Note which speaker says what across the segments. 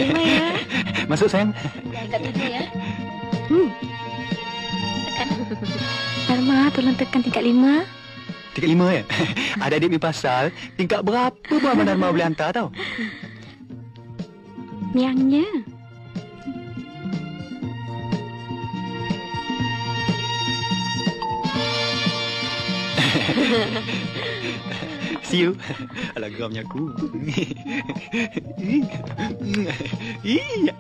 Speaker 1: 5 ya.
Speaker 2: Masuk, sayang.
Speaker 1: Tingkat 7 ya. Tekan. Dharma, tolong tekan tingkat 5.
Speaker 2: Tingkat 5 ya? Adik-adik pergi pasal, tingkat berapa pun Abang Dharma boleh hantar tau.
Speaker 1: Miangnya.
Speaker 2: See you. Alah, geramnya aku. Iya.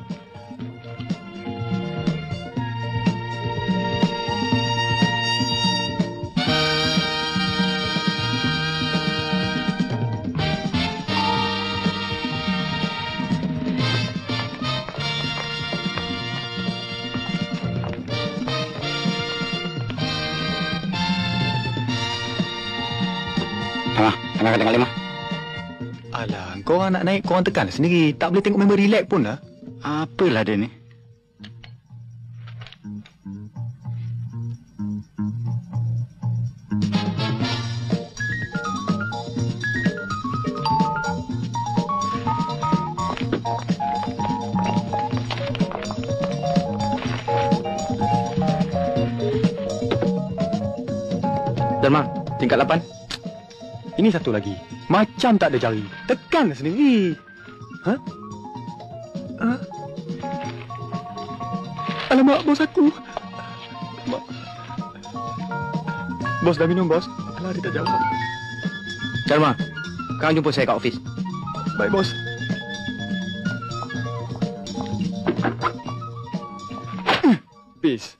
Speaker 3: Tengah tinggal 5.
Speaker 2: Alah, kau orang nak naik, kau orang tekan sendiri. Tak boleh tengok member relax pun lah.
Speaker 3: Apalah dia ni?
Speaker 2: Dharma, tingkat 8. Ini satu lagi. Macam tak ada jari. Tekan sendiri. Ha? Alamak, bos aku. Bos dah minum, bos. Alah, dia tak jawab.
Speaker 3: Dharma, kau jumpa saya kat ofis.
Speaker 2: Baik, bos. Peace.